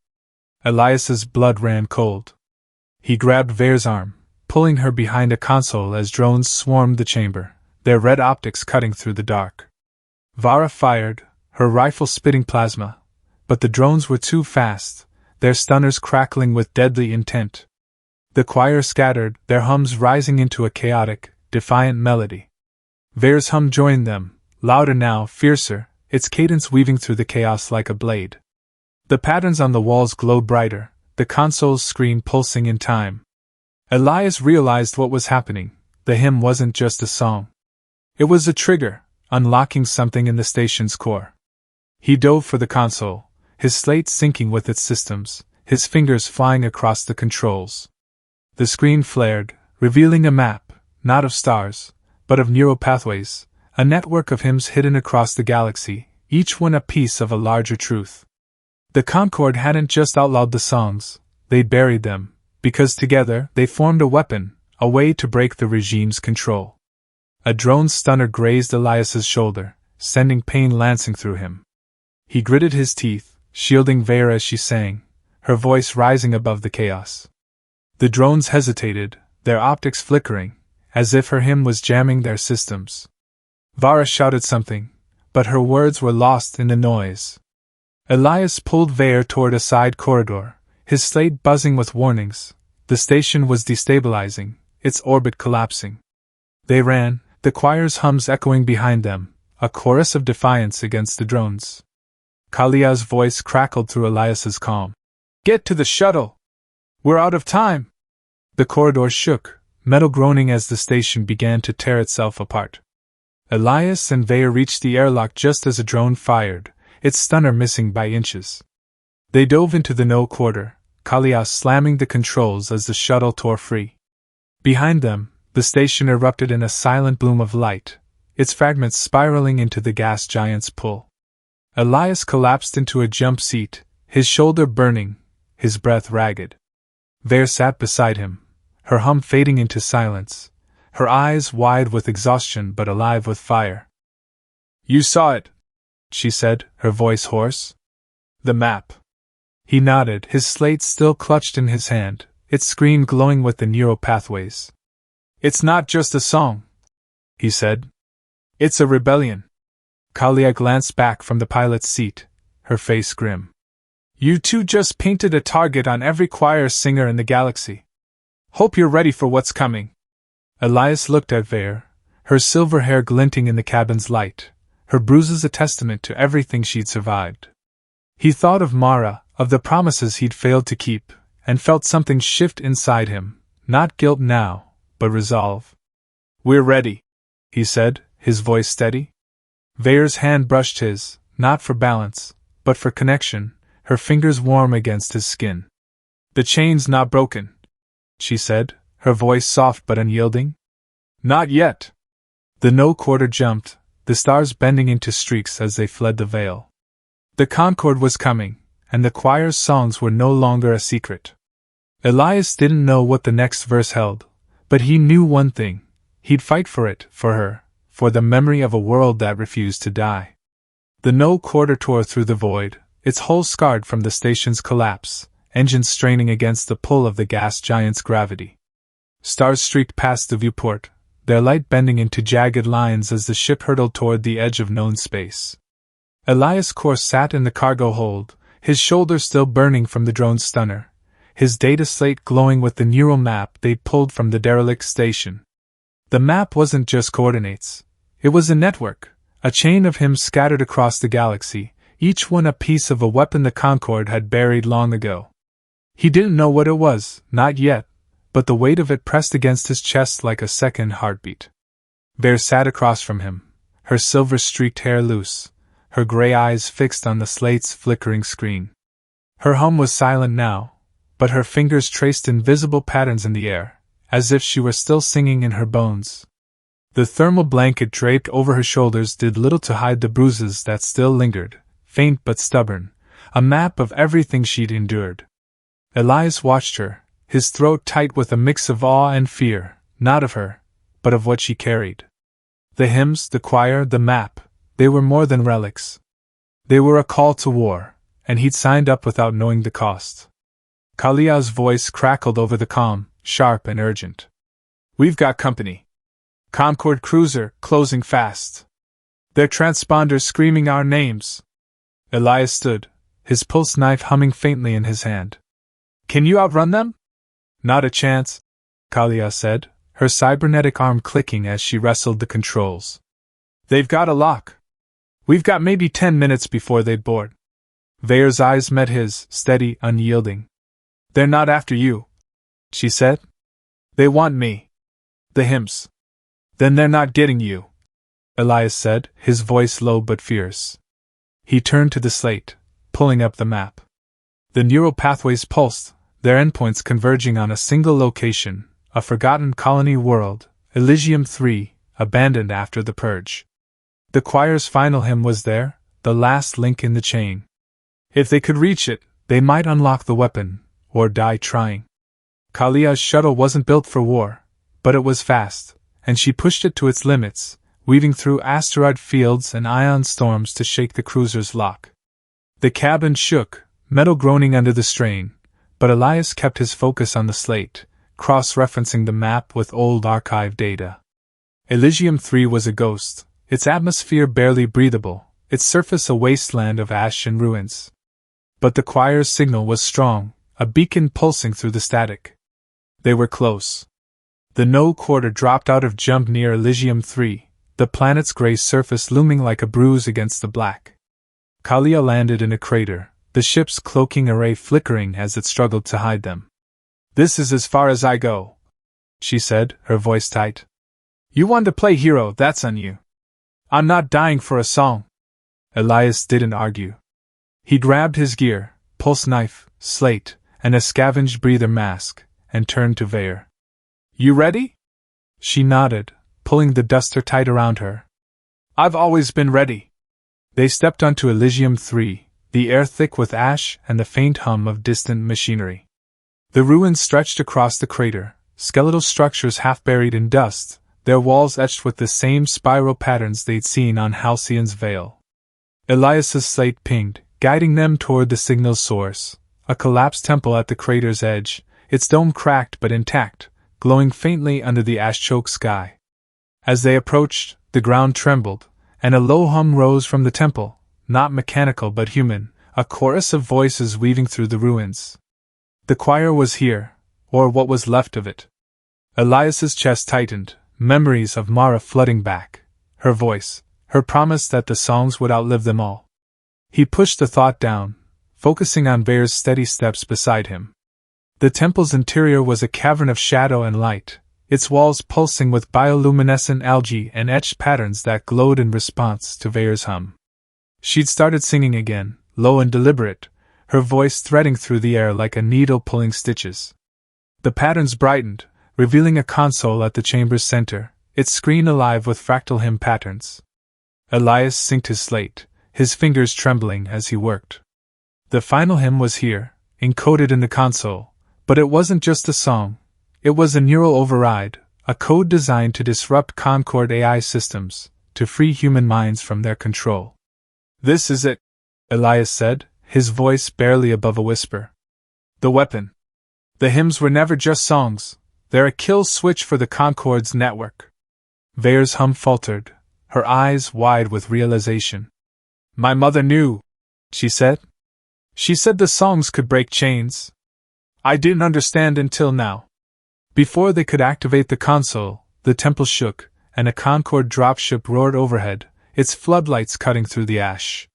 Elias's blood ran cold. He grabbed Vare's arm, pulling her behind a console as drones swarmed the chamber, their red optics cutting through the dark. Vara fired, her rifle spitting plasma, but the drones were too fast, their stunners crackling with deadly intent. The choir scattered, their hums rising into a chaotic, defiant melody. Vare's hum joined them, louder now, fiercer, its cadence weaving through the chaos like a blade. The patterns on the walls glowed brighter, the console's screen pulsing in time. Elias realized what was happening. The hymn wasn't just a song. It was a trigger, unlocking something in the station's core. He dove for the console, his slate syncing with its systems, his fingers flying across the controls. The screen flared, revealing a map, not of stars, but of neural pathways, a network of hymns hidden across the galaxy, each one a piece of a larger truth. The Concord hadn't just outlawed the songs, they'd buried them, because together they formed a weapon, a way to break the regime's control. A drone stunner grazed Elias's shoulder, sending pain lancing through him. He gritted his teeth, shielding Vare as she sang, her voice rising above the chaos. The drones hesitated, their optics flickering, as if her hymn was jamming their systems. Vara shouted something, but her words were lost in the noise. Elias pulled Vare toward a side corridor, his slate buzzing with warnings. The station was destabilizing, its orbit collapsing. They ran, the choir's hums echoing behind them, a chorus of defiance against the drones. Kalia's voice crackled through Elias's calm. Get to the shuttle! We're out of time! The corridor shook, metal groaning as the station began to tear itself apart. Elias and Veer reached the airlock just as a drone fired, its stunner missing by inches. They dove into the no quarter, Kalia slamming the controls as the shuttle tore free. Behind them, the station erupted in a silent bloom of light, its fragments spiraling into the gas giant's pull. Elias collapsed into a jump seat, his shoulder burning, his breath ragged. Veer sat beside him, her hum fading into silence, her eyes wide with exhaustion but alive with fire. "You saw it," she said, her voice hoarse. "The map." He nodded, his slate still clutched in his hand, its screen glowing with the neural pathways. "It's not just a song," he said. "It's a rebellion." Kalia glanced back from the pilot's seat, her face grim. "You two just painted a target on every choir singer in the galaxy. Hope you're ready for what's coming." Elias looked at Veer, her silver hair glinting in the cabin's light, her bruises a testament to everything she'd survived. He thought of Mara, of the promises he'd failed to keep, and felt something shift inside him, not guilt now, but resolve. "We're ready," he said, his voice steady. Veer's hand brushed his, not for balance, but for connection, her fingers warm against his skin. "The chain's not broken," she said, her voice soft but unyielding. "Not yet." The no quarter jumped, the stars bending into streaks as they fled the veil. The Concord was coming, and the choir's songs were no longer a secret. Elias didn't know what the next verse held, but he knew one thing: he'd fight for it, for her, for the memory of a world that refused to die. The no quarter tore through the void, its hull scarred from the station's collapse, engines straining against the pull of the gas giant's gravity. Stars streaked past the viewport, their light bending into jagged lines as the ship hurtled toward the edge of known space. Elias Kor sat in the cargo hold, his shoulder still burning from the drone's stunner, his data slate glowing with the neural map they'd pulled from the derelict station. The map wasn't just coordinates. It was a network, a chain of him scattered across the galaxy, each one a piece of a weapon the Concord had buried long ago. He didn't know what it was, not yet, but the weight of it pressed against his chest like a second heartbeat. Veer sat across from him, her silver-streaked hair loose, her gray eyes fixed on the slate's flickering screen. Her hum was silent now, but her fingers traced invisible patterns in the air, as if she were still singing in her bones. The thermal blanket draped over her shoulders did little to hide the bruises that still lingered, faint but stubborn, a map of everything she'd endured. Elias watched her, his throat tight with a mix of awe and fear, not of her, but of what she carried. The hymns, the choir, the map, they were more than relics. They were a call to war, and he'd signed up without knowing the cost. Kalia's voice crackled over the comm, sharp and urgent. "We've got company. Concord cruiser, closing fast. Their transponders screaming our names." Elias stood, his pulse knife humming faintly in his hand. "Can you outrun them?" "Not a chance," Kalia said, her cybernetic arm clicking as she wrestled the controls. "They've got a lock. We've got maybe 10 minutes before they board." Veer's eyes met his, steady, unyielding. "They're not after you," she said. "They want me. The hymns." "Then they're not getting you," Elias said, his voice low but fierce. He turned to the slate, pulling up the map. The neural pathways pulsed, their endpoints converging on a single location, a forgotten colony world, Elysium 3, abandoned after the purge. The choir's final hymn was there, the last link in the chain. If they could reach it, they might unlock the weapon, or die trying. Kalia's shuttle wasn't built for war, but it was fast, and she pushed it to its limits, weaving through asteroid fields and ion storms to shake the cruiser's lock. The cabin shook, metal groaning under the strain, but Elias kept his focus on the slate, cross-referencing the map with old archive data. Elysium 3 was a ghost, its atmosphere barely breathable, its surface a wasteland of ash and ruins. But the choir's signal was strong, a beacon pulsing through the static. They were close. The no quarter dropped out of jump near Elysium 3, the planet's gray surface looming like a bruise against the black. Kalia landed in a crater, the ship's cloaking array flickering as it struggled to hide them. "This is as far as I go," she said, her voice tight. "You want to play hero, that's on you. I'm not dying for a song. Elias didn't argue. He grabbed his gear, pulse knife, slate, and a scavenged breather mask, and turned to Vare. You ready? She nodded, pulling the duster tight around her. I've always been ready. They stepped onto Elysium 3, the air thick with ash and the faint hum of distant machinery. The ruins stretched across the crater, skeletal structures half buried in dust, their walls etched with the same spiral patterns they'd seen on Halcyon's Vale. Elias's slate pinged, guiding them toward the signal source, a collapsed temple at the crater's edge, its dome cracked but intact, glowing faintly under the ash-choked sky. As they approached, the ground trembled, and a low hum rose from the temple, not mechanical but human, a chorus of voices weaving through the ruins. The choir was here, or what was left of it. Elias's chest tightened, memories of Mara flooding back, her voice, her promise that the songs would outlive them all. He pushed the thought down, focusing on Vare's steady steps beside him. The temple's interior was a cavern of shadow and light, its walls pulsing with bioluminescent algae and etched patterns that glowed in response to Vare's hum. She'd started singing again, low and deliberate, her voice threading through the air like a needle pulling stitches. The patterns brightened, revealing a console at the chamber's center, its screen alive with fractal hymn patterns. Elias synced his slate, his fingers trembling as he worked. The final hymn was here, encoded in the console, but it wasn't just a song. It was a neural override, a code designed to disrupt Concord AI systems, to free human minds from their control. This is it, Elias said, his voice barely above a whisper. The weapon. The hymns were never just songs, they're a kill switch for the Concord's network. Vare's hum faltered, her eyes wide with realization. My mother knew, she said. She said the songs could break chains. I didn't understand until now. Before they could activate the console, the temple shook, and a Concord dropship roared overhead, its floodlights cutting through the ash.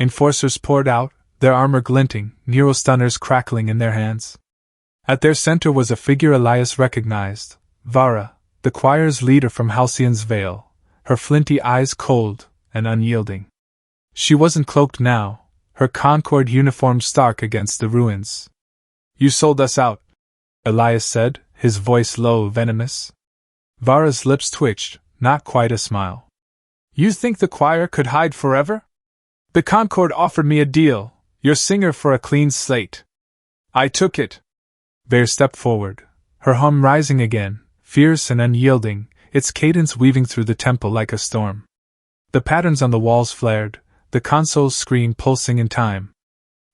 Enforcers poured out, their armor glinting, neurostunners crackling in their hands. At their center was a figure Elias recognized, Vara, the choir's leader from Halcyon's Vale, her flinty eyes cold and unyielding. She wasn't cloaked now, her Concord uniform stark against the ruins. You sold us out, Elias said, his voice low, venomous. Vara's lips twitched, not quite a smile. You think the choir could hide forever? The Concord offered me a deal, your singer for a clean slate. I took it. Vare stepped forward, her hum rising again, fierce and unyielding, its cadence weaving through the temple like a storm. The patterns on the walls flared, the console's screen pulsing in time.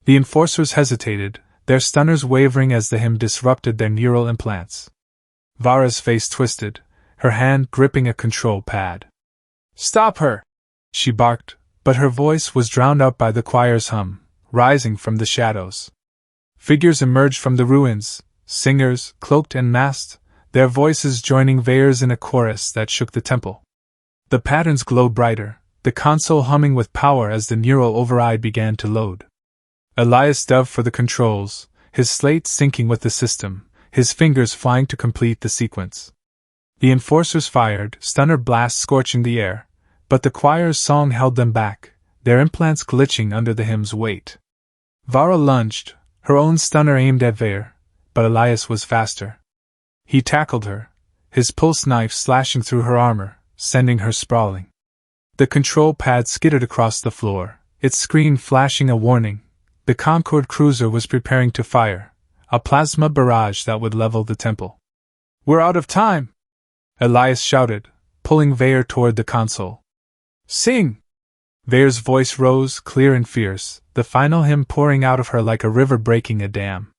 The enforcers hesitated, their stunners wavering as the hymn disrupted their neural implants. Vara's face twisted, her hand gripping a control pad. Stop her! She barked, but her voice was drowned out by the choir's hum, rising from the shadows. Figures emerged from the ruins, singers, cloaked and masked, their voices joining Vare's in a chorus that shook the temple. The patterns glowed brighter, the console humming with power as the neural override began to load. Elias dove for the controls, his slate syncing with the system, his fingers flying to complete the sequence. The enforcers fired, stunner blasts scorching the air, but the choir's song held them back, their implants glitching under the hymn's weight. Vara lunged, her own stunner aimed at Vare, but Elias was faster. He tackled her, his pulse knife slashing through her armor, sending her sprawling. The control pad skidded across the floor, its screen flashing a warning. The Concord cruiser was preparing to fire, a plasma barrage that would level the temple. We're out of time! Elias shouted, pulling Vare toward the console. Sing! Vare's voice rose, clear and fierce, the final hymn pouring out of her like a river breaking a dam.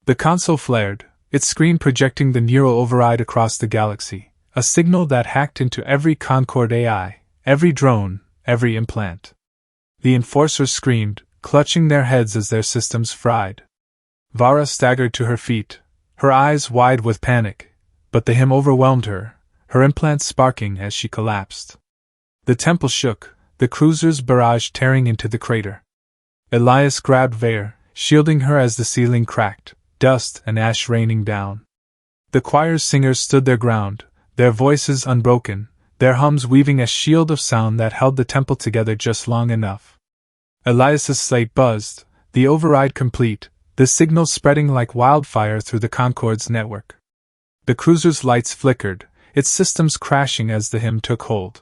The console flared, its screen projecting the neural override across the galaxy, a signal that hacked into every Concord AI, every drone, every implant. The enforcers screamed, clutching their heads as their systems fried. Vara staggered to her feet, her eyes wide with panic, but the hymn overwhelmed her, her implants sparking as she collapsed. The temple shook, the cruiser's barrage tearing into the crater. Elias grabbed Vare, shielding her as the ceiling cracked, dust and ash raining down. The choir's singers stood their ground, their voices unbroken, their hums weaving a shield of sound that held the temple together just long enough. Elias's slate buzzed, the override complete, the signal spreading like wildfire through the Concord's network. The cruiser's lights flickered, its systems crashing as the hymn took hold.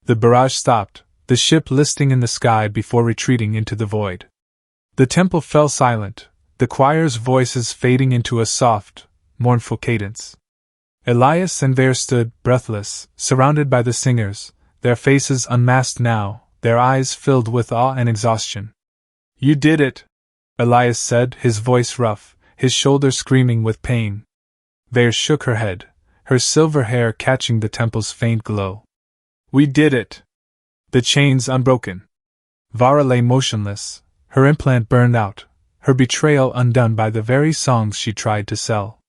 The barrage stopped, the ship listing in the sky before retreating into the void. The temple fell silent, the choir's voices fading into a soft, mournful cadence. Elias and Vare stood, breathless, surrounded by the singers, their faces unmasked now, their eyes filled with awe and exhaustion. "You did it," Elias said, his voice rough, his shoulders screaming with pain. Vare shook her head, her silver hair catching the temple's faint glow. "We did it." The chains unbroken. Vara lay motionless, her implant burned out, her betrayal undone by the very songs she tried to sell.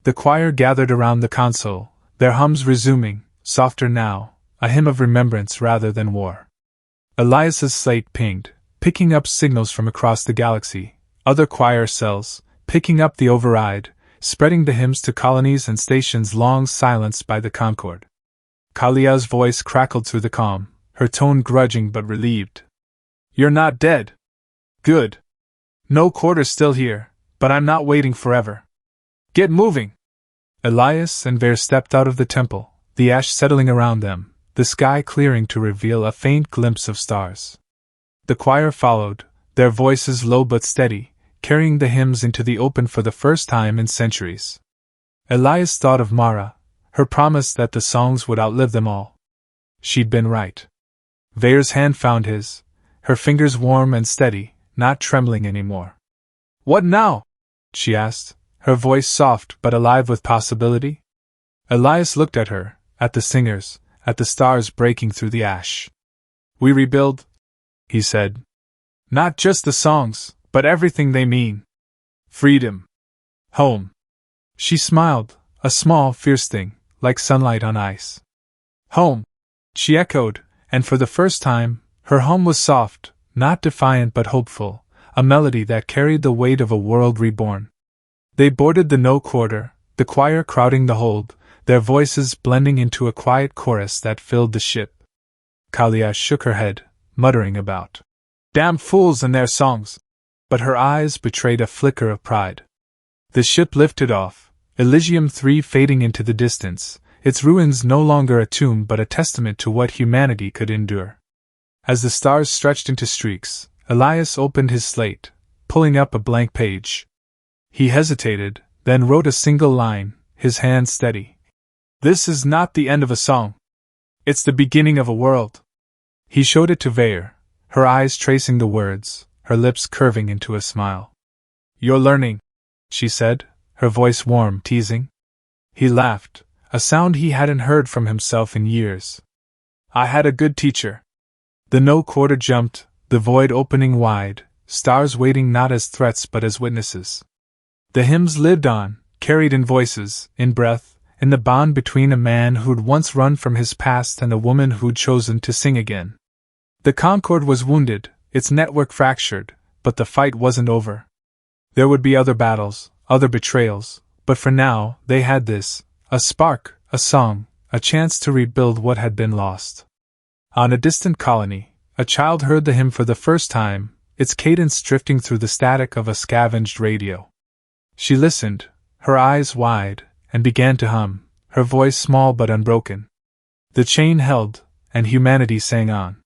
The choir gathered around the console, their hums resuming, softer now, a hymn of remembrance rather than war. Elias's slate pinged, picking up signals from across the galaxy, other choir cells, picking up the override, spreading the hymns to colonies and stations long silenced by the Concord. Kalia's voice crackled through the calm, her tone grudging but relieved. "You're not dead. Good. No quarter's still here, but I'm not waiting forever. Get moving!" Elias and Vare stepped out of the temple, the ash settling around them, the sky clearing to reveal a faint glimpse of stars. The choir followed, their voices low but steady, carrying the hymns into the open for the first time in centuries. Elias thought of Mara, her promise that the songs would outlive them all. She'd been right. Vare's hand found his, her fingers warm and steady, not trembling anymore. "What now?" she asked, her voice soft but alive with possibility. Elias looked at her, at the singers, at the stars breaking through the ash. "We rebuild," he said. "Not just the songs, but everything they mean. Freedom. Home." She smiled, a small, fierce thing, like sunlight on ice. "Home," she echoed, and for the first time, her hum was soft, not defiant but hopeful, a melody that carried the weight of a world reborn. They boarded the no quarter, the choir crowding the hold, their voices blending into a quiet chorus that filled the ship. Kalia shook her head, muttering about "damn fools and their songs," but her eyes betrayed a flicker of pride. The ship lifted off, Elysium 3 fading into the distance, its ruins no longer a tomb but a testament to what humanity could endure. As the stars stretched into streaks, Elias opened his slate, pulling up a blank page. He hesitated, then wrote a single line, his hand steady. "This is not the end of a song. It's the beginning of a world." He showed it to Vare, her eyes tracing the words, her lips curving into a smile. "You're learning," she said, her voice warm, teasing. He laughed, a sound he hadn't heard from himself in years. "I had a good teacher." The no quarter jumped, the void opening wide, stars waiting not as threats but as witnesses. The hymns lived on, carried in voices, in breath, in the bond between a man who'd once run from his past and a woman who'd chosen to sing again. The Concord was wounded, its network fractured, but the fight wasn't over. There would be other battles, other betrayals, but for now, they had this, a spark, a song, a chance to rebuild what had been lost. On a distant colony, a child heard the hymn for the first time, its cadence drifting through the static of a scavenged radio. She listened, her eyes wide, and began to hum, her voice small but unbroken. The chain held, and humanity sang on.